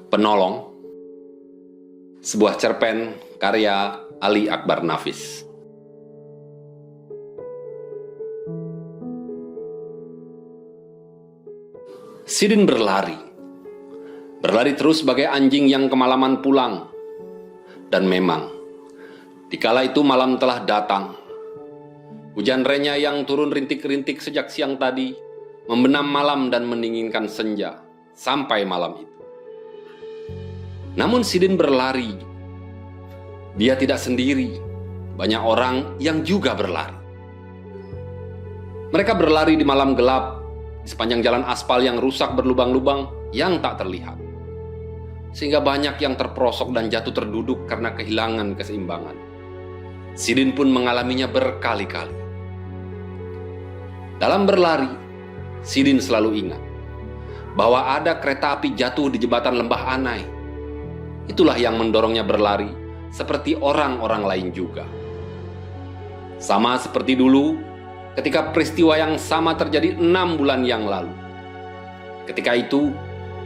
Penolong, sebuah cerpen karya Ali Akbar Nafis. Sidin berlari terus sebagai anjing yang kemalaman pulang. Dan memang, dikala itu malam telah datang. Hujan renya yang turun rintik-rintik sejak siang tadi membenam malam dan mendinginkan senja sampai malam itu. Namun Sidin berlari. Dia tidak sendiri. Banyak orang yang juga berlari. Mereka berlari di malam gelap, di sepanjang jalan aspal yang rusak berlubang-lubang yang tak terlihat. Sehingga banyak yang terperosok dan jatuh terduduk karena kehilangan keseimbangan. Sidin pun mengalaminya berkali-kali. Dalam berlari, Sidin selalu ingat bahwa ada kereta api jatuh di jembatan Lembah Anai. Itulah yang mendorongnya berlari seperti orang-orang lain juga. Sama seperti dulu ketika peristiwa yang sama terjadi 6 bulan yang lalu. Ketika itu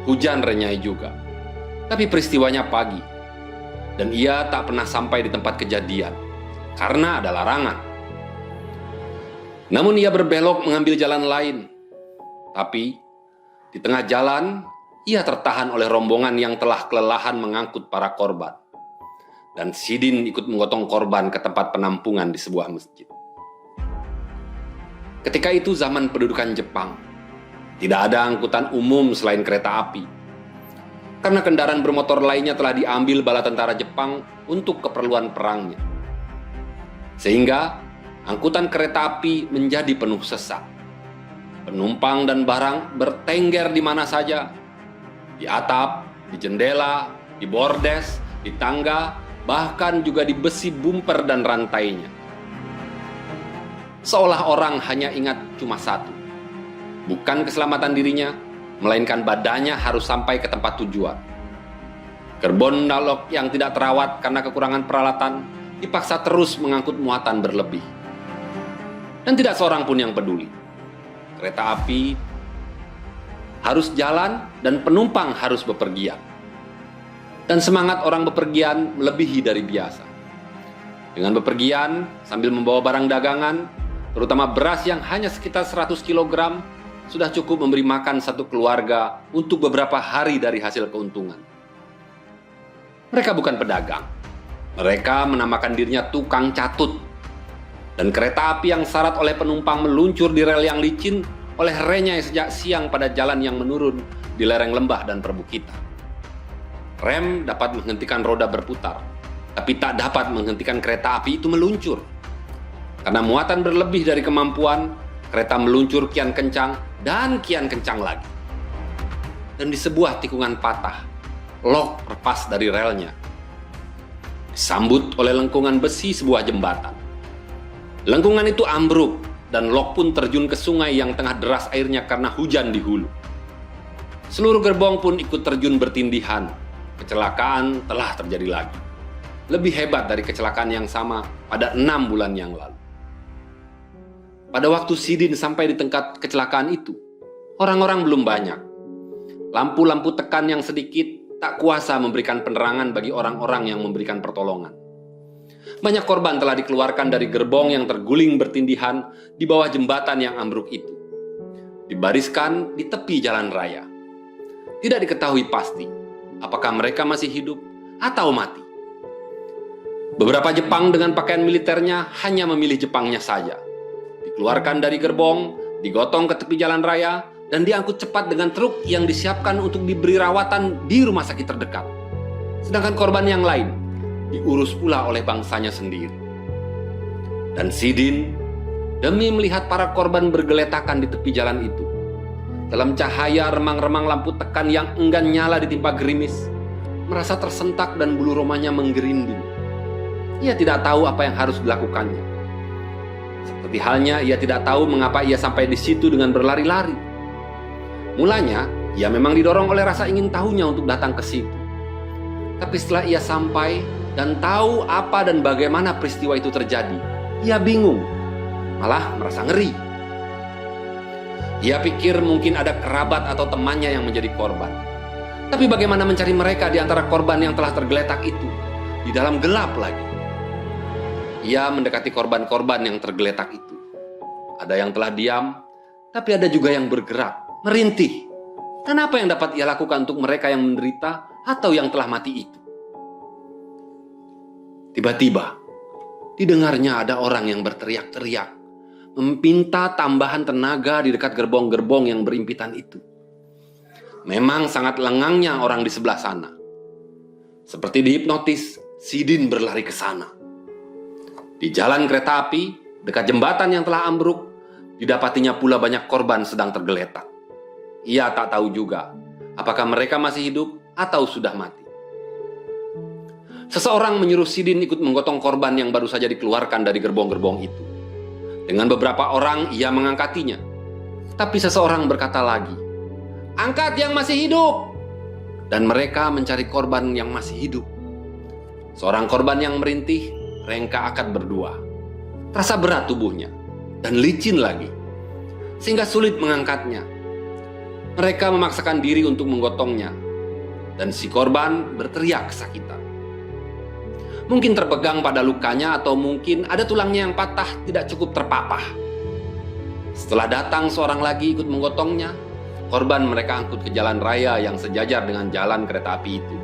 hujan renyai juga, tapi peristiwanya pagi dan ia tak pernah sampai di tempat kejadian karena ada larangan. Namun ia berbelok mengambil jalan lain, tapi di tengah jalan ia tertahan oleh rombongan yang telah kelelahan mengangkut para korban. Dan Sidin ikut menggotong korban ke tempat penampungan di sebuah masjid. Ketika itu zaman pendudukan Jepang. Tidak ada angkutan umum selain kereta api. Karena kendaraan bermotor lainnya telah diambil bala tentara Jepang untuk keperluan perangnya. Sehingga angkutan kereta api menjadi penuh sesak. Penumpang dan barang bertengger di mana saja. Di atap, di jendela, di bordes, di tangga, bahkan juga di besi bumper dan rantainya. Seolah orang hanya ingat cuma satu. Bukan keselamatan dirinya, melainkan badannya harus sampai ke tempat tujuan. Gerbong dalok yang tidak terawat karena kekurangan peralatan dipaksa terus mengangkut muatan berlebih. Dan tidak seorang pun yang peduli. Kereta api harus jalan dan penumpang harus bepergian. Dan semangat orang bepergian melebihi dari biasa. Dengan bepergian sambil membawa barang dagangan, terutama beras yang hanya sekitar 100 kg, sudah cukup memberi makan satu keluarga untuk beberapa hari dari hasil keuntungan. Mereka bukan pedagang. Mereka menamakan dirinya tukang catut. Dan kereta api yang syarat oleh penumpang meluncur di rel yang licin oleh renyai sejak siang pada jalan yang menurun di lereng lembah dan perbukitan. Rem dapat menghentikan roda berputar, tapi tak dapat menghentikan kereta api itu meluncur. Karena muatan berlebih dari kemampuan, kereta meluncur kian kencang dan kian kencang lagi. Dan di sebuah tikungan patah, lok lepas dari relnya. Disambut oleh lengkungan besi sebuah jembatan. Lengkungan itu ambruk, dan lok pun terjun ke sungai yang tengah deras airnya karena hujan di hulu. Seluruh gerbong pun ikut terjun bertindihan. Kecelakaan telah terjadi lagi. Lebih hebat dari kecelakaan yang sama pada 6 bulan yang lalu. Pada waktu Sidin sampai di tempat kecelakaan itu, orang-orang belum banyak. Lampu-lampu tekan yang sedikit tak kuasa memberikan penerangan bagi orang-orang yang memberikan pertolongan. Banyak korban telah dikeluarkan dari gerbong yang terguling bertindihan di bawah jembatan yang ambruk itu. Dibariskan di tepi jalan raya. Tidak diketahui pasti apakah mereka masih hidup atau mati. Beberapa Jepang dengan pakaian militernya hanya memilih Jepangnya saja. Dikeluarkan dari gerbong, digotong ke tepi jalan raya, dan diangkut cepat dengan truk yang disiapkan untuk diberi rawatan di rumah sakit terdekat. Sedangkan korban yang lain diurus pula oleh bangsanya sendiri. Dan Sidin, demi melihat para korban bergeletakan di tepi jalan itu, dalam cahaya remang-remang lampu tekan yang enggan nyala ditimpa gerimis, merasa tersentak dan bulu romanya menggerinding. Ia tidak tahu apa yang harus dilakukannya. Seperti halnya ia tidak tahu mengapa ia sampai di situ dengan berlari-lari. Mulanya, ia memang didorong oleh rasa ingin tahunya untuk datang ke situ. Tapi setelah ia sampai dan tahu apa dan bagaimana peristiwa itu terjadi, ia bingung, malah merasa ngeri. Ia pikir mungkin ada kerabat atau temannya yang menjadi korban. Tapi bagaimana mencari mereka di antara korban yang telah tergeletak itu, di dalam gelap lagi? Ia mendekati korban-korban yang tergeletak itu. Ada yang telah diam, tapi ada juga yang bergerak, merintih. Dan apa yang dapat ia lakukan untuk mereka yang menderita atau yang telah mati itu? Tiba-tiba, didengarnya ada orang yang berteriak-teriak, meminta tambahan tenaga di dekat gerbong-gerbong yang berimpitan itu. Memang sangat lengangnya orang di sebelah sana. Seperti dihipnotis, Sidin berlari ke sana. Di jalan kereta api, dekat jembatan yang telah ambruk, didapatinya pula banyak korban sedang tergeletak. Ia tak tahu juga apakah mereka masih hidup atau sudah mati. Seseorang menyuruh Sidin ikut menggotong korban yang baru saja dikeluarkan dari gerbong-gerbong itu. Dengan beberapa orang ia mengangkatinya. Tapi seseorang berkata lagi, "Angkat yang masih hidup!" Dan mereka mencari korban yang masih hidup. Seorang korban yang merintih, rengka akad berdua. Terasa berat tubuhnya dan licin lagi, sehingga sulit mengangkatnya. Mereka memaksakan diri untuk menggotongnya, dan si korban berteriak kesakitan. Mungkin terpegang pada lukanya atau mungkin ada tulangnya yang patah tidak cukup terpapah. Setelah datang seorang lagi ikut menggotongnya, korban mereka angkut ke jalan raya yang sejajar dengan jalan kereta api itu.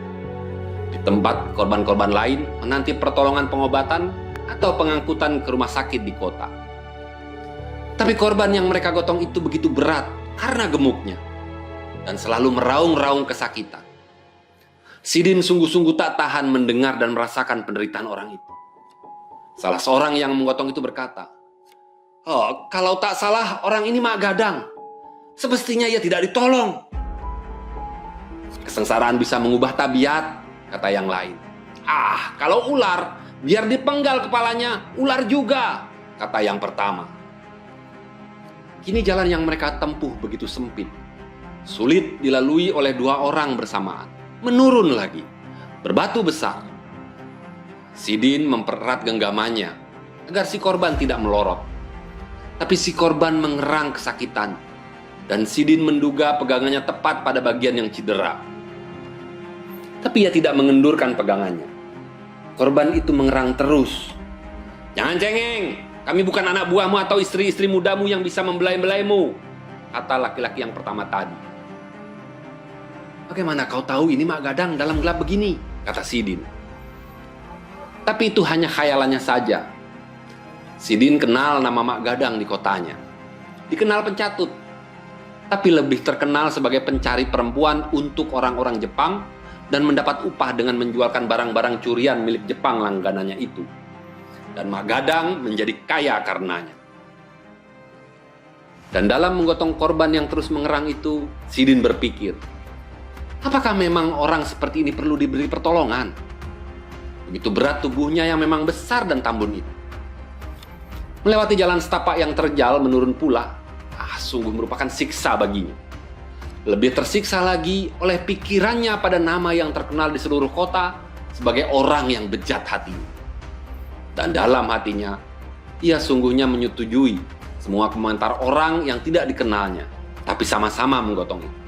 Di tempat korban-korban lain menanti pertolongan pengobatan atau pengangkutan ke rumah sakit di kota. Tapi korban yang mereka gotong itu begitu berat karena gemuknya dan selalu meraung-raung kesakitan. Sidin sungguh-sungguh tak tahan mendengar dan merasakan penderitaan orang itu. Salah seorang yang menggotong itu berkata, "Oh, kalau tak salah orang ini mak gadang. Semestinya ia tidak ditolong." "Kesengsaraan bisa mengubah tabiat," kata yang lain. "Ah, kalau ular, biar dipenggal kepalanya, ular juga," kata yang pertama. Kini jalan yang mereka tempuh begitu sempit, sulit dilalui oleh dua orang bersamaan. Menurun lagi, berbatu besar. Sidin mempererat genggamannya agar si korban tidak melorot. Tapi si korban mengerang kesakitan, dan Sidin menduga pegangannya tepat pada bagian yang cedera. Tapi ia tidak mengendurkan pegangannya. Korban itu mengerang terus. "Jangan cengeng, kami bukan anak buahmu atau istri-istri mudamu yang bisa membelai-belaimu," kata laki-laki yang pertama tadi. "Bagaimana kau tahu ini mak gadang dalam gelap begini?" kata Sidin. Tapi itu hanya khayalannya saja. Sidin kenal nama mak gadang di kotanya. Dikenal pencatut, tapi lebih terkenal sebagai pencari perempuan untuk orang-orang Jepang dan mendapat upah dengan menjualkan barang-barang curian milik Jepang langganannya itu. Dan mak gadang menjadi kaya karenanya. Dan dalam menggotong korban yang terus mengerang itu, Sidin berpikir, apakah memang orang seperti ini perlu diberi pertolongan? Begitu berat tubuhnya yang memang besar dan tambun itu. Melewati jalan setapak yang terjal menurun pula, sungguh merupakan siksa baginya. Lebih tersiksa lagi oleh pikirannya pada nama yang terkenal di seluruh kota sebagai orang yang bejat hatinya. Dan dalam hatinya, ia sungguhnya menyetujui semua komentar orang yang tidak dikenalnya, tapi sama-sama menggotong itu.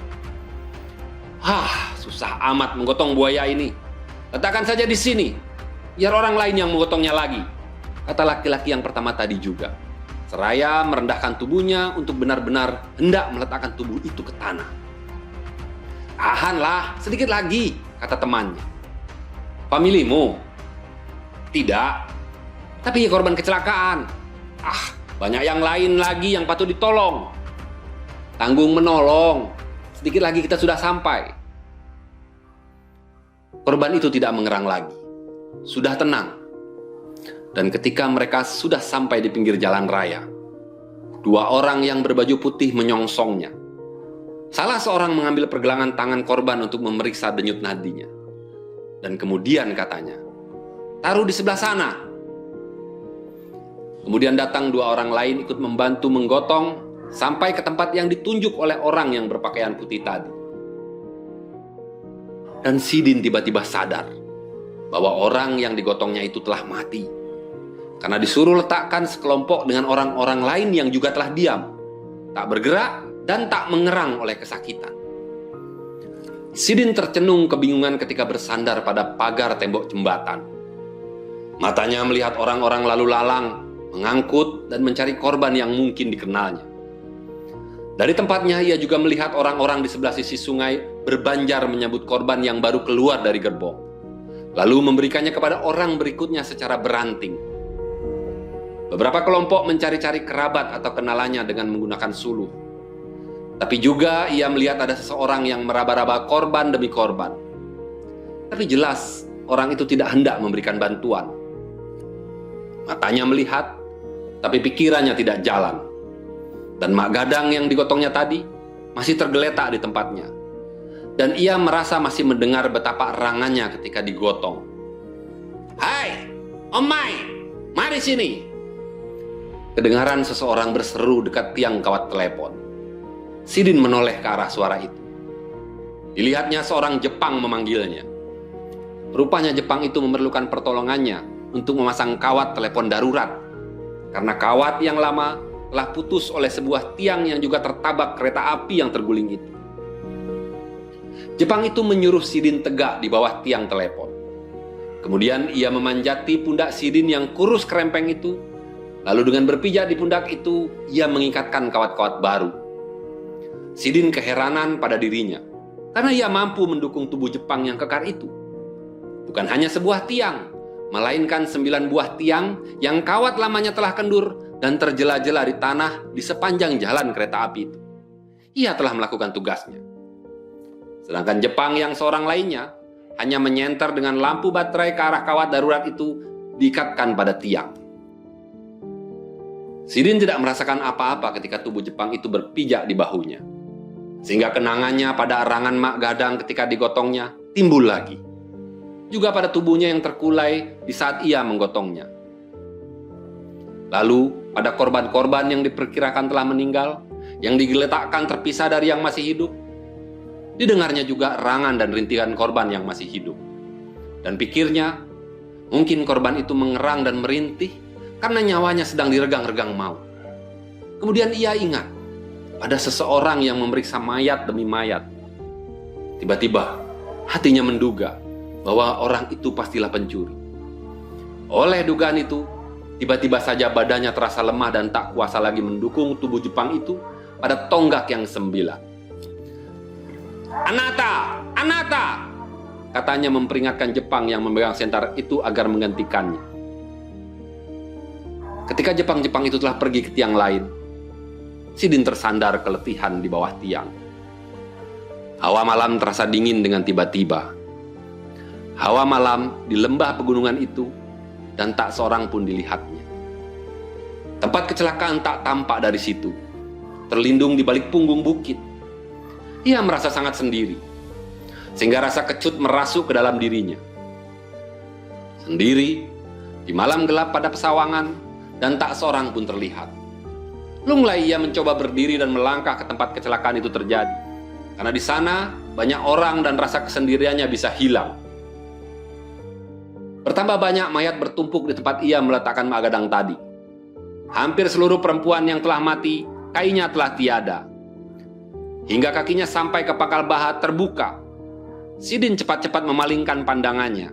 Susah amat menggotong buaya ini. Letakkan saja di sini, biar orang lain yang menggotongnya lagi, kata laki-laki yang pertama tadi juga. Seraya merendahkan tubuhnya untuk benar-benar hendak meletakkan tubuh itu ke tanah. "Tahanlah, sedikit lagi," kata temannya. "Familimu?" "Tidak, tapi korban kecelakaan." Banyak yang lain lagi yang patut ditolong." "Tanggung menolong, sedikit lagi kita sudah sampai." Korban itu tidak mengerang lagi, sudah tenang. Dan ketika mereka sudah sampai di pinggir jalan raya, dua orang yang berbaju putih menyongsongnya. Salah seorang mengambil pergelangan tangan korban untuk memeriksa denyut nadinya. Dan kemudian katanya, "Taruh di sebelah sana." Kemudian datang dua orang lain ikut membantu menggotong sampai ke tempat yang ditunjuk oleh orang yang berpakaian putih tadi. Dan Sidin tiba-tiba sadar bahwa orang yang digotongnya itu telah mati, karena disuruh letakkan sekelompok dengan orang-orang lain yang juga telah diam, tak bergerak dan tak mengerang oleh kesakitan. Sidin tercenung kebingungan ketika bersandar pada pagar tembok jembatan. Matanya melihat orang-orang lalu lalang, mengangkut dan mencari korban yang mungkin dikenalnya. Dari tempatnya ia juga melihat orang-orang di sebelah sisi sungai berbanjar menyambut korban yang baru keluar dari gerbong, lalu memberikannya kepada orang berikutnya secara beranting. Beberapa kelompok mencari-cari kerabat atau kenalannya dengan menggunakan suluh. Tapi juga ia melihat ada seseorang yang meraba-raba korban demi korban. Tapi jelas orang itu tidak hendak memberikan bantuan. Matanya melihat, tapi pikirannya tidak jalan. Dan mak gadang yang digotongnya tadi masih tergeletak di tempatnya. Dan ia merasa masih mendengar betapa erangannya ketika digotong. "Hai, Om Mai, mari sini." Kedengaran seseorang berseru dekat tiang kawat telepon. Sidin menoleh ke arah suara itu. Dilihatnya seorang Jepang memanggilnya. Rupanya Jepang itu memerlukan pertolongannya untuk memasang kawat telepon darurat. Karena kawat yang lama telah putus oleh sebuah tiang yang juga tertabak kereta api yang terguling itu. Jepang itu menyuruh Sidin tegak di bawah tiang telepon. Kemudian ia memanjati pundak Sidin yang kurus kerempeng itu. Lalu dengan berpijak di pundak itu, ia mengikatkan kawat-kawat baru. Sidin keheranan pada dirinya, karena ia mampu mendukung tubuh Jepang yang kekar itu. Bukan hanya sebuah tiang, melainkan 9 buah tiang yang kawat lamanya telah kendur dan terjela-jela di tanah di sepanjang jalan kereta api itu. Ia telah melakukan tugasnya. Sedangkan Jepang yang seorang lainnya hanya menyenter dengan lampu baterai ke arah kawat darurat itu diikatkan pada tiang. Sidin tidak merasakan apa-apa ketika tubuh Jepang itu berpijak di bahunya. Sehingga kenangannya pada erangan mak gadang ketika digotongnya timbul lagi. Juga pada tubuhnya yang terkulai di saat ia menggotongnya. Lalu pada korban-korban yang diperkirakan telah meninggal, yang digeletakkan terpisah dari yang masih hidup, didengarnya juga erangan dan rintihan korban yang masih hidup. Dan pikirnya, mungkin korban itu mengerang dan merintih karena nyawanya sedang diregang-regang maut. Kemudian ia ingat, ada seseorang yang memeriksa mayat demi mayat. Tiba-tiba, hatinya menduga bahwa orang itu pastilah pencuri. Oleh dugaan itu, tiba-tiba saja badannya terasa lemah dan tak kuasa lagi mendukung tubuh Jepang itu pada tonggak yang 9. "Anata! Anata!" katanya memperingatkan Jepang yang memegang sentar itu agar menggantikannya. Ketika Jepang-Jepang itu telah pergi ke tiang lain, Sidin tersandar keletihan di bawah tiang. Hawa malam terasa dingin dengan tiba-tiba. Hawa malam di lembah pegunungan itu dan tak seorang pun dilihatnya. Tempat kecelakaan tak tampak dari situ, terlindung di balik punggung bukit. Ia merasa sangat sendiri, sehingga rasa kecut merasuk ke dalam dirinya. Sendiri, di malam gelap pada pesawangan, dan tak seorang pun terlihat. Lunglai ia mencoba berdiri dan melangkah ke tempat kecelakaan itu terjadi, karena di sana banyak orang dan rasa kesendiriannya bisa hilang. Bertambah banyak mayat bertumpuk di tempat ia meletakkan mak gadang tadi. Hampir seluruh perempuan yang telah mati, kainnya telah tiada. Hingga kakinya sampai ke pangkal bahat terbuka. Sidin cepat-cepat memalingkan pandangannya.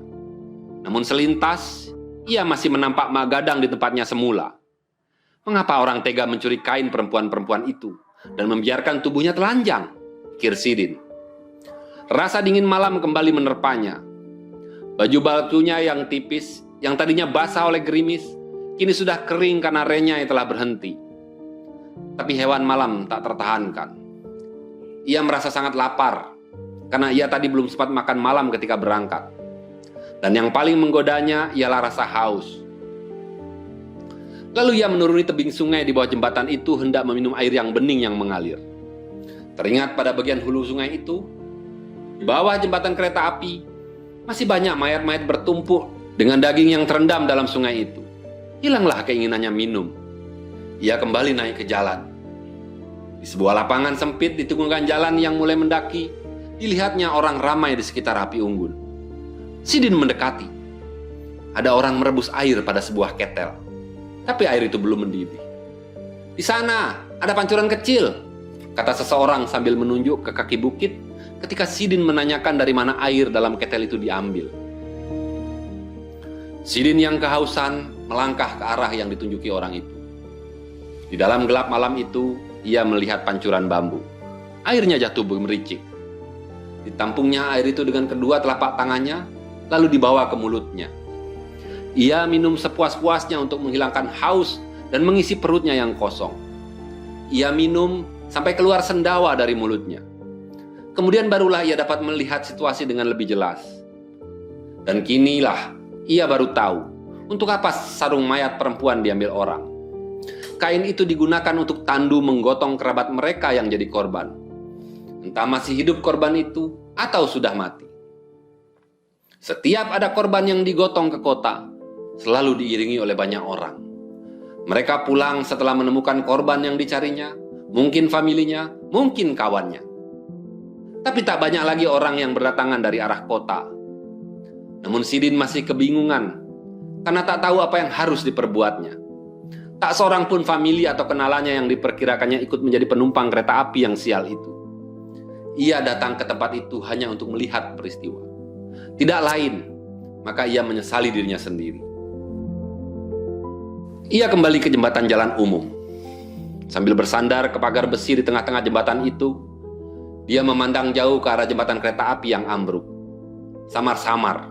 Namun selintas, ia masih menampak mak gadang di tempatnya semula. Mengapa orang tega mencuri kain perempuan-perempuan itu dan membiarkan tubuhnya telanjang? Pikir Sidin. Rasa dingin malam kembali menerpanya. Baju bajunya yang tipis, yang tadinya basah oleh gerimis, kini sudah kering karena renyah yang telah berhenti. Tapi hewan malam tak tertahankan. Ia merasa sangat lapar, karena ia tadi belum sempat makan malam ketika berangkat. Dan yang paling menggodanya ialah rasa haus. Lalu ia menuruni tebing sungai di bawah jembatan itu hendak meminum air yang bening yang mengalir. Teringat pada bagian hulu sungai itu, di bawah jembatan kereta api, masih banyak mayat-mayat bertumpuk dengan daging yang terendam dalam sungai itu. Hilanglah keinginannya minum. Ia kembali naik ke jalan. Di sebuah lapangan sempit di tunggungan jalan yang mulai mendaki, dilihatnya orang ramai di sekitar api unggun. Sidin mendekati. Ada orang merebus air pada sebuah ketel. Tapi air itu belum mendidih. "Di sana ada pancuran kecil," kata seseorang sambil menunjuk ke kaki bukit ketika Sidin menanyakan dari mana air dalam ketel itu diambil. Sidin yang kehausan melangkah ke arah yang ditunjuki orang itu. Di dalam gelap malam itu, ia melihat pancuran bambu. Airnya jatuh gemericik. Ditampungnya air itu dengan kedua telapak tangannya, lalu dibawa ke mulutnya. Ia minum sepuas-puasnya untuk menghilangkan haus dan mengisi perutnya yang kosong. Ia minum sampai keluar sendawa dari mulutnya. Kemudian barulah ia dapat melihat situasi dengan lebih jelas. Dan kinilah ia baru tahu untuk apa sarung mayat perempuan diambil orang. Kain itu digunakan untuk tandu menggotong kerabat mereka yang jadi korban. Entah masih hidup korban itu atau sudah mati. Setiap ada korban yang digotong ke kota, selalu diiringi oleh banyak orang. Mereka pulang setelah menemukan korban yang dicarinya, mungkin familinya, mungkin kawannya. Tapi tak banyak lagi orang yang berdatangan dari arah kota. Namun Sidin masih kebingungan, karena tak tahu apa yang harus diperbuatnya. Tak seorang pun famili atau kenalannya yang diperkirakannya ikut menjadi penumpang kereta api yang sial itu. Ia datang ke tempat itu hanya untuk melihat peristiwa. Tidak lain, maka ia menyesali dirinya sendiri. Ia kembali ke jembatan jalan umum. Sambil bersandar ke pagar besi di tengah-tengah jembatan itu, dia memandang jauh ke arah jembatan kereta api yang ambruk. Samar-samar,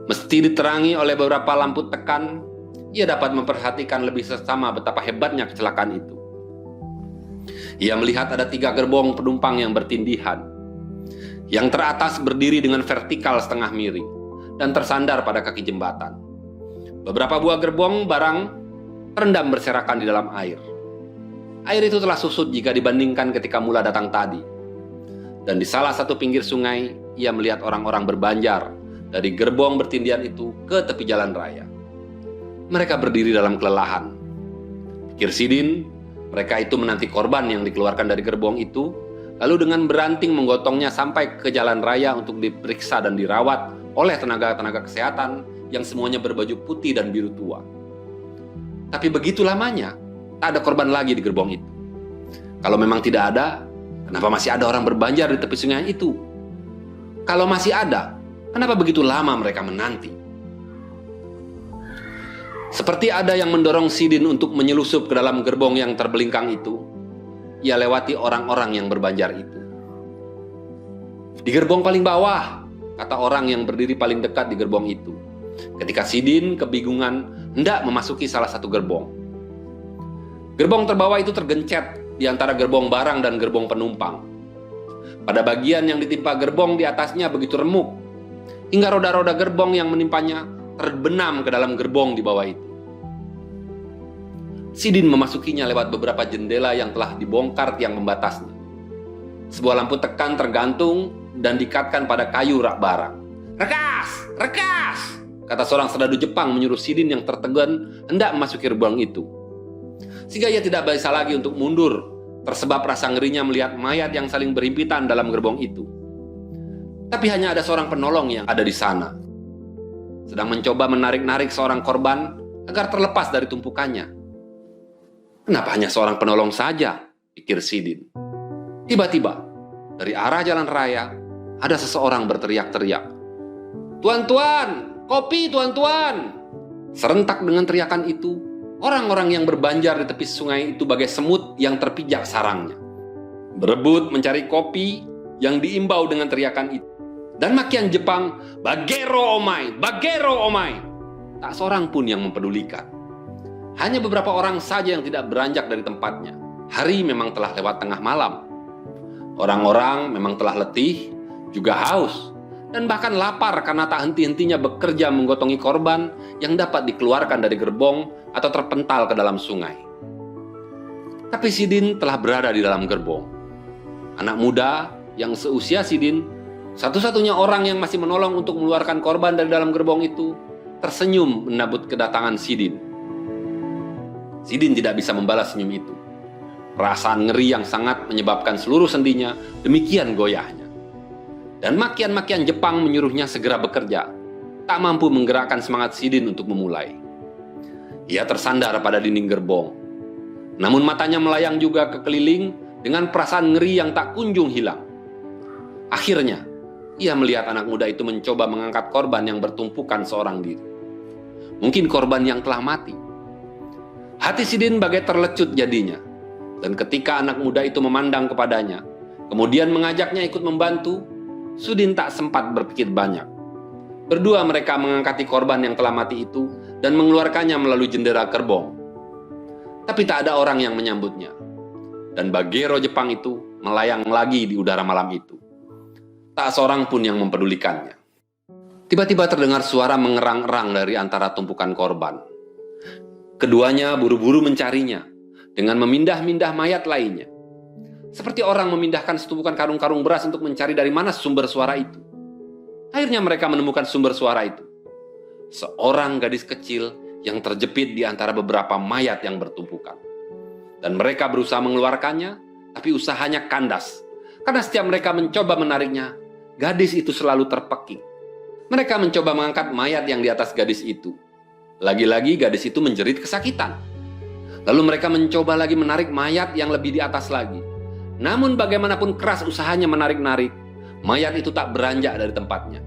mesti diterangi oleh beberapa lampu tekan, ia dapat memperhatikan lebih seksama betapa hebatnya kecelakaan itu. Ia melihat ada 3 gerbong penumpang yang bertindihan. Yang teratas berdiri dengan vertikal setengah miring dan tersandar pada kaki jembatan. Beberapa buah gerbong barang terendam berserakan di dalam air. Air itu telah susut jika dibandingkan ketika mula datang tadi. Dan di salah satu pinggir sungai, ia melihat orang-orang berbanjar dari gerbong bertindihan itu ke tepi jalan raya. Mereka berdiri dalam kelelahan. Pikir Sidin, mereka itu menanti korban yang dikeluarkan dari gerbong itu, lalu dengan beranting menggotongnya sampai ke jalan raya untuk diperiksa dan dirawat oleh tenaga-tenaga kesehatan yang semuanya berbaju putih dan biru tua. Tapi begitu lamanya, tak ada korban lagi di gerbong itu. Kalau memang tidak ada, kenapa masih ada orang berbanjar di tepi sungai itu? Kalau masih ada, kenapa begitu lama mereka menanti? Seperti ada yang mendorong Sidin untuk menyelusup ke dalam gerbong yang terbelingkang itu, ia lewati orang-orang yang berbanjar itu. Di gerbong paling bawah, kata orang yang berdiri paling dekat di gerbong itu. Ketika Sidin kebingungan hendak memasuki salah satu gerbong. Gerbong terbawah itu tergencet di antara gerbong barang dan gerbong penumpang. Pada bagian yang ditimpa gerbong di atasnya begitu remuk, hingga roda-roda gerbong yang menimpanya terbenam ke dalam gerbong di bawah itu. Sidin memasukinya lewat beberapa jendela yang telah dibongkar tiang pembatasnya. Sebuah lampu tekan tergantung dan diikatkan pada kayu rak barang. "Rekas! Rekas!" kata seorang serdadu Jepang menyuruh Sidin yang tertegun hendak memasuki gerbong itu. Sehingga ia tidak bisa lagi untuk mundur, tersebab rasa ngerinya melihat mayat yang saling berhimpitan dalam gerbong itu. Tapi hanya ada seorang penolong yang ada di sana, sedang mencoba menarik-narik seorang korban agar terlepas dari tumpukannya. Kenapa hanya seorang penolong saja? Pikir Sidin. Tiba-tiba, dari arah jalan raya, ada seseorang berteriak-teriak. "Tuan-tuan, kopi tuan-tuan!" Serentak dengan teriakan itu, orang-orang yang berbanjar di tepi sungai itu bagai semut yang terpijak sarangnya, berebut mencari kopi yang diimbau dengan teriakan itu. Dan makian Jepang, "Bagero omai, bagero omai!" Tak seorang pun yang mempedulikan. Hanya beberapa orang saja yang tidak beranjak dari tempatnya. Hari memang telah lewat tengah malam. Orang-orang memang telah letih, juga haus, dan bahkan lapar karena tak henti-hentinya bekerja menggotongi korban yang dapat dikeluarkan dari gerbong atau terpental ke dalam sungai. Tapi Sidin telah berada di dalam gerbong. Anak muda yang seusia Sidin, satu-satunya orang yang masih menolong untuk mengeluarkan korban dari dalam gerbong itu, tersenyum menyambut kedatangan Sidin. Sidin tidak bisa membalas senyum itu. Perasaan ngeri yang sangat menyebabkan seluruh sendinya demikian goyahnya. Dan makian-makian Jepang menyuruhnya segera bekerja, tak mampu menggerakkan semangat Sidin untuk memulai. Ia tersandar pada dinding gerbong. Namun matanya melayang juga ke keliling dengan perasaan ngeri yang tak kunjung hilang. Akhirnya, ia melihat anak muda itu mencoba mengangkat korban yang bertumpukan seorang diri. Mungkin korban yang telah mati. Hati Sidin bagai terlecut jadinya. Dan ketika anak muda itu memandang kepadanya, kemudian mengajaknya ikut membantu, Sudin tak sempat berpikir banyak. Berdua mereka mengangkati korban yang telah mati itu dan mengeluarkannya melalui jendela gerbong. Tapi tak ada orang yang menyambutnya. Dan Bagero Jepang itu melayang lagi di udara malam itu. Tak seorang pun yang mempedulikannya. Tiba-tiba terdengar suara mengerang-erang dari antara tumpukan korban. Keduanya buru-buru mencarinya dengan memindah-mindah mayat lainnya. Seperti orang memindahkan setumpukan karung-karung beras untuk mencari dari mana sumber suara itu. Akhirnya mereka menemukan sumber suara itu. Seorang gadis kecil yang terjepit di antara beberapa mayat yang bertumpukan. Dan mereka berusaha mengeluarkannya, tapi usahanya kandas. Karena setiap mereka mencoba menariknya, gadis itu selalu terpekik. Mereka mencoba mengangkat mayat yang di atas gadis itu. Lagi-lagi gadis itu menjerit kesakitan. Lalu mereka mencoba lagi menarik mayat yang lebih di atas lagi. Namun bagaimanapun keras usahanya menarik-narik, mayat itu tak beranjak dari tempatnya.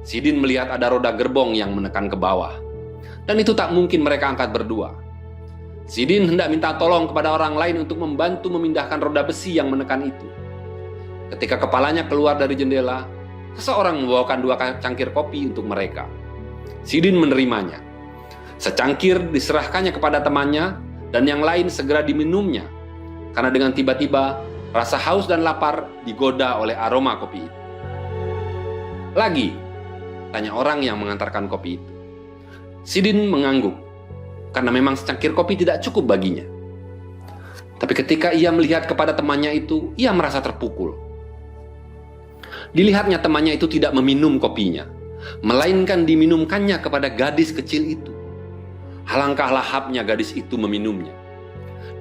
Sidin melihat ada roda gerbong yang menekan ke bawah. Dan itu tak mungkin mereka angkat berdua. Sidin hendak minta tolong kepada orang lain untuk membantu memindahkan roda besi yang menekan itu. Ketika kepalanya keluar dari jendela, seseorang membawakan 2 cangkir kopi untuk mereka. Sidin menerimanya. Secangkir diserahkannya kepada temannya dan yang lain segera diminumnya. Karena dengan tiba-tiba rasa haus dan lapar digoda oleh aroma kopi itu. Lagi, tanya orang yang mengantarkan kopi itu. Sidin mengangguk karena memang secangkir kopi tidak cukup baginya. Tapi ketika ia melihat kepada temannya itu, ia merasa terpukul. Dilihatnya temannya itu tidak meminum kopinya, melainkan diminumkannya kepada gadis kecil itu. Alangkah lahapnya gadis itu meminumnya.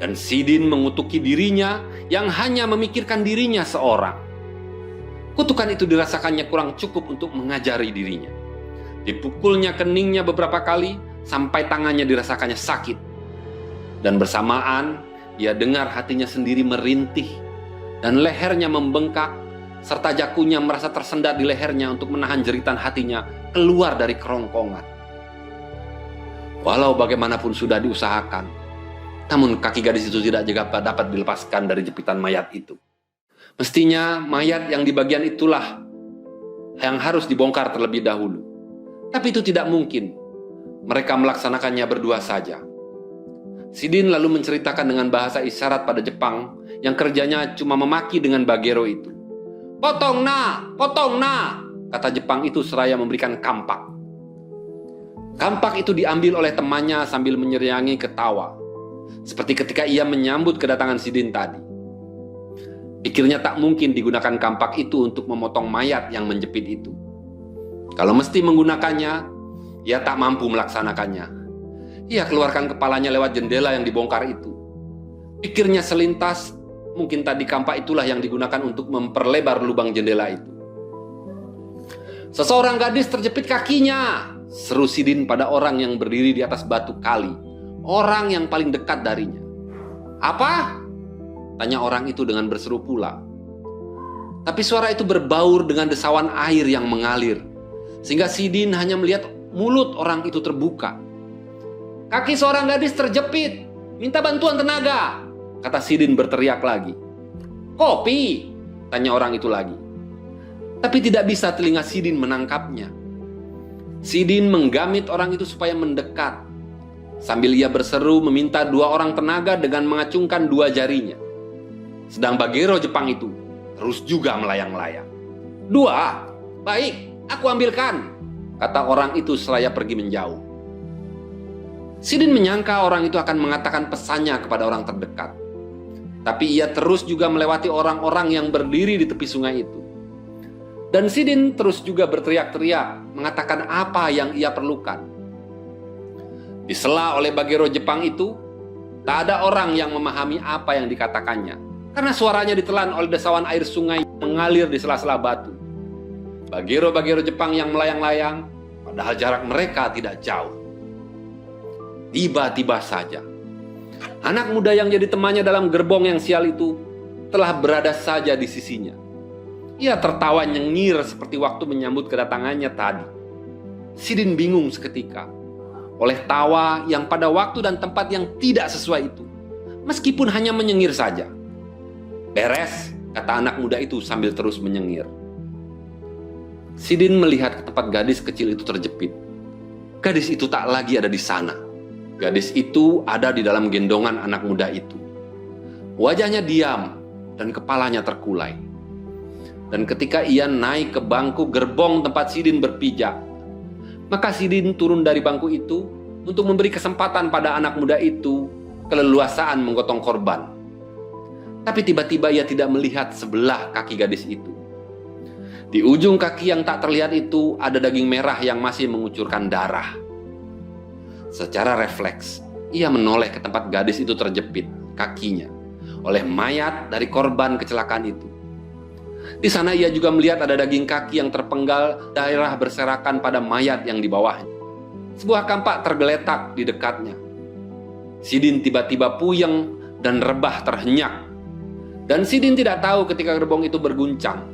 Dan Sidin mengutuki dirinya yang hanya memikirkan dirinya seorang. Kutukan itu dirasakannya kurang cukup untuk mengajari dirinya. Dipukulnya keningnya beberapa kali sampai tangannya dirasakannya sakit. Dan bersamaan ia dengar hatinya sendiri merintih dan lehernya membengkak, serta jakunya merasa tersendat di lehernya untuk menahan jeritan hatinya keluar dari kerongkongan. Walau bagaimanapun sudah diusahakan, namun kaki gadis itu tidak juga dapat dilepaskan dari jepitan mayat itu. Mestinya mayat yang di bagian itulah yang harus dibongkar terlebih dahulu. Tapi itu tidak mungkin. Mereka melaksanakannya berdua saja. Sidin lalu menceritakan dengan bahasa isyarat pada Jepang yang kerjanya cuma memaki dengan Bagero itu. Potong na, kata Jepang itu seraya memberikan kampak. Kampak itu diambil oleh temannya sambil menyeriangi ketawa. Seperti ketika ia menyambut kedatangan Sidin tadi. Pikirnya tak mungkin digunakan kampak itu untuk memotong mayat yang menjepit itu. Kalau mesti menggunakannya, ia tak mampu melaksanakannya. Ia keluarkan kepalanya lewat jendela yang dibongkar itu. Pikirnya selintas, mungkin tadi kampak itulah yang digunakan untuk memperlebar lubang jendela itu. Seseorang gadis terjepit kakinya, seru Sidin pada orang yang berdiri di atas batu kali, orang yang paling dekat darinya. Apa? Tanya orang itu dengan berseru pula. Tapi suara itu berbaur dengan desauan air yang mengalir, sehingga Sidin hanya melihat mulut orang itu terbuka. Kaki seorang gadis terjepit, minta bantuan tenaga, kata Sidin berteriak lagi. Kopi? Tanya orang itu lagi. Tapi tidak bisa telinga Sidin menangkapnya. Sidin menggamit orang itu supaya mendekat. Sambil ia berseru meminta 2 orang tenaga dengan mengacungkan 2 jarinya. Sedang Bagero Jepang itu terus juga melayang-layang. 2? Baik, aku ambilkan, kata orang itu seraya pergi menjauh. Sidin menyangka orang itu akan mengatakan pesannya kepada orang terdekat. Tapi ia terus juga melewati orang-orang yang berdiri di tepi sungai itu. Dan Sidin terus juga berteriak-teriak, mengatakan apa yang ia perlukan. Disela oleh Bagero Jepang itu, tak ada orang yang memahami apa yang dikatakannya, karena suaranya ditelan oleh desauan air sungai yang mengalir di sela-sela batu. Bagero-bagero Jepang yang melayang-layang, padahal jarak mereka tidak jauh. Tiba-tiba saja, anak muda yang jadi temannya dalam gerbong yang sial itu telah berada saja di sisinya. Ia tertawa nyengir seperti waktu menyambut kedatangannya tadi. Sidin bingung seketika oleh tawa yang pada waktu dan tempat yang tidak sesuai itu, meskipun hanya menyengir saja. "Beres," kata anak muda itu sambil terus menyengir. Sidin melihat ke tempat gadis kecil itu terjepit. Gadis itu tak lagi ada di sana. Gadis itu ada di dalam gendongan anak muda itu. Wajahnya diam dan kepalanya terkulai. Dan ketika ia naik ke bangku gerbong tempat Sidin berpijak, maka Sidin turun dari bangku itu untuk memberi kesempatan pada anak muda itu keleluasaan menggotong korban. Tapi tiba-tiba ia tidak melihat sebelah kaki gadis itu. Di ujung kaki yang tak terlihat itu ada daging merah yang masih mengucurkan darah. Secara refleks, ia menoleh ke tempat gadis itu terjepit kakinya oleh mayat dari korban kecelakaan itu. Di sana ia juga melihat ada daging kaki yang terpenggal, darah berserakan pada mayat yang di bawahnya. Sebuah kampak tergeletak di dekatnya. Sidin tiba-tiba puyeng dan rebah terhenyak. Dan Sidin tidak tahu ketika gerbong itu berguncang.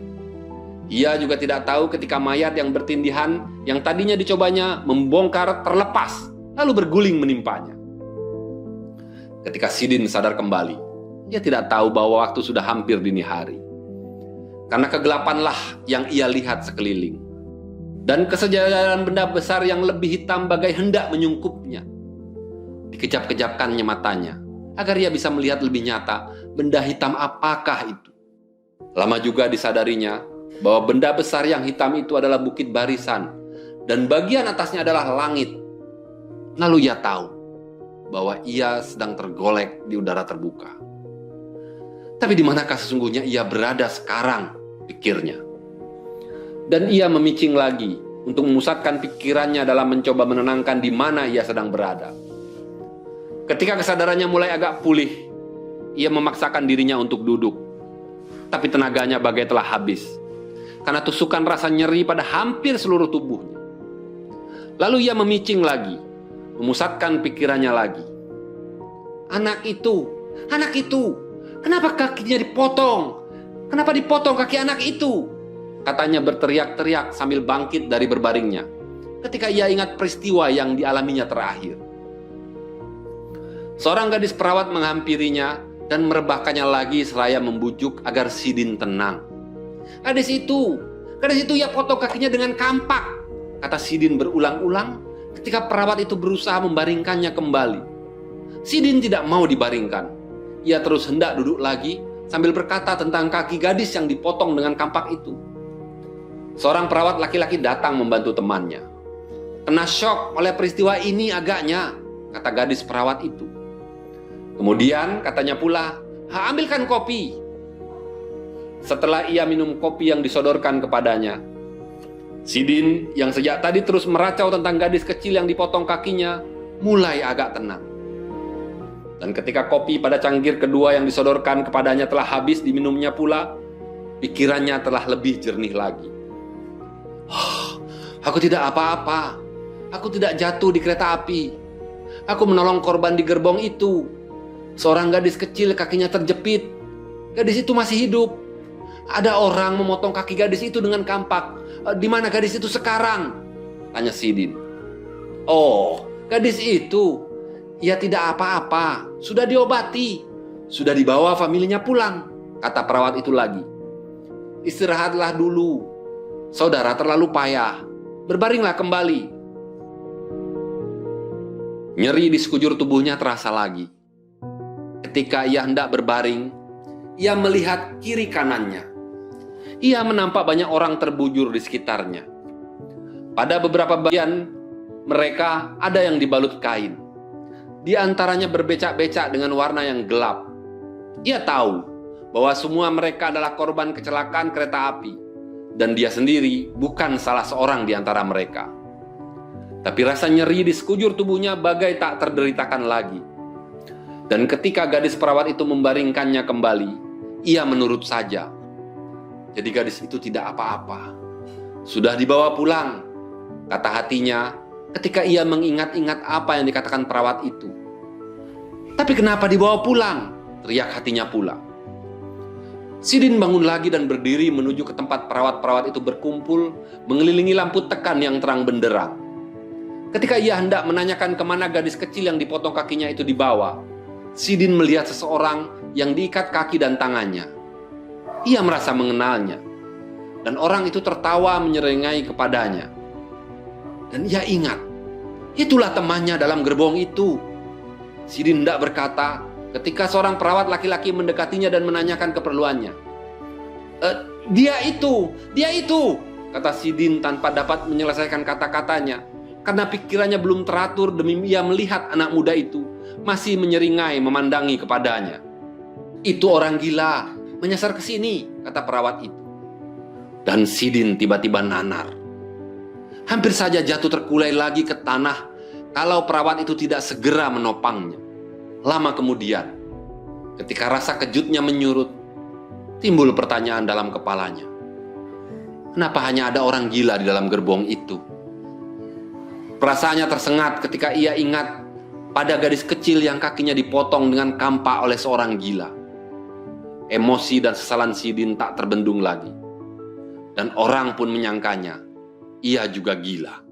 Ia juga tidak tahu ketika mayat yang bertindihan yang tadinya dicobanya membongkar terlepas, lalu berguling menimpanya. Ketika Sidin sadar kembali, ia tidak tahu bahwa waktu sudah hampir dini hari. Karena kegelapanlah yang ia lihat sekeliling. Dan kesejajaran benda besar yang lebih hitam bagai hendak menyungkupnya. Dikejap-kejapkannya matanya, agar ia bisa melihat lebih nyata benda hitam apakah itu. Lama juga disadarinya bahwa benda besar yang hitam itu adalah bukit barisan, dan bagian atasnya adalah langit. Lalu ia tahu bahwa ia sedang tergolek di udara terbuka. Tapi di manakah sesungguhnya ia berada sekarang, pikirnya. Dan ia memicing lagi untuk memusatkan pikirannya dalam mencoba menenangkan di mana ia sedang berada. Ketika kesadarannya mulai agak pulih, ia memaksakan dirinya untuk duduk. Tapi tenaganya bagai telah habis, karena tusukan rasa nyeri pada hampir seluruh tubuhnya. Lalu ia memicing lagi, memusatkan pikirannya lagi. Anak itu, kenapa kakinya dipotong? Kenapa dipotong kaki anak itu? Katanya berteriak-teriak sambil bangkit dari berbaringnya, ketika ia ingat peristiwa yang dialaminya terakhir. Seorang gadis perawat menghampirinya dan merebahkannya lagi seraya membujuk agar Sidin tenang. Gadis itu ia potong kakinya dengan kampak, kata Sidin berulang-ulang ketika perawat itu berusaha membaringkannya kembali. Sidin tidak mau dibaringkan. Ia terus hendak duduk lagi sambil berkata tentang kaki gadis yang dipotong dengan kampak itu. Seorang perawat laki-laki datang membantu temannya. "Kena syok oleh peristiwa ini agaknya," kata gadis perawat itu. Kemudian katanya pula, "Ambilkan kopi." Setelah ia minum kopi yang disodorkan kepadanya, Sidin yang sejak tadi terus meracau tentang gadis kecil yang dipotong kakinya mulai agak tenang. Dan ketika kopi pada cangkir kedua yang disodorkan kepadanya telah habis diminumnya pula, pikirannya telah lebih jernih lagi. Aku tidak apa-apa. Aku tidak jatuh di kereta api. Aku menolong korban di gerbong itu. Seorang gadis kecil kakinya terjepit. Gadis itu masih hidup. Ada orang memotong kaki gadis itu dengan kampak. Di mana gadis itu sekarang? Tanya Sidin. Oh, gadis itu. Ia tidak apa-apa. Sudah diobati. Sudah dibawa familinya pulang. Kata perawat itu lagi. Istirahatlah dulu. Saudara terlalu payah. Berbaringlah kembali. Nyeri di sekujur tubuhnya terasa lagi. Ketika ia hendak berbaring, ia melihat kiri kanannya. Ia menampak banyak orang terbujur di sekitarnya. Pada beberapa bagian mereka ada yang dibalut kain. Di antaranya berbecak-becak dengan warna yang gelap. Ia tahu bahwa semua mereka adalah korban kecelakaan kereta api. Dan dia sendiri bukan salah seorang di antara mereka. Tapi rasa nyeri di sekujur tubuhnya bagai tak terderitakan lagi. Dan ketika gadis perawat itu membaringkannya kembali, ia menurut saja. Jadi gadis itu tidak apa-apa. Sudah dibawa pulang, kata hatinya ketika ia mengingat-ingat apa yang dikatakan perawat itu. Tapi kenapa dibawa pulang? Teriak hatinya pula. Sidin bangun lagi dan berdiri menuju ke tempat perawat-perawat itu berkumpul, mengelilingi lampu tekan yang terang benderang. Ketika ia hendak menanyakan kemana gadis kecil yang dipotong kakinya itu dibawa, Sidin melihat seseorang yang diikat kaki dan tangannya. Ia merasa mengenalnya, dan orang itu tertawa menyerengai kepadanya. Dan ia ingat, itulah temannya dalam gerbong itu. Sidin hendak berkata, ketika seorang perawat laki-laki mendekatinya dan menanyakan keperluannya. Dia itu, kata Sidin tanpa dapat menyelesaikan kata-katanya, karena pikirannya belum teratur demi ia melihat anak muda itu masih menyeringai memandangi kepadanya. Itu orang gila, menyasar ke sini, kata perawat itu. Dan Sidin tiba-tiba nanar. Hampir saja jatuh terkulai lagi ke tanah kalau perawat itu tidak segera menopangnya. Lama kemudian, ketika rasa kejutnya menyurut, timbul pertanyaan dalam kepalanya. Kenapa hanya ada orang gila di dalam gerbong itu? Perasaannya tersengat ketika ia ingat pada gadis kecil yang kakinya dipotong dengan kampak oleh seorang gila. Emosi dan sesalan Sidin tak terbendung lagi. Dan orang pun menyangkanya, ia juga gila.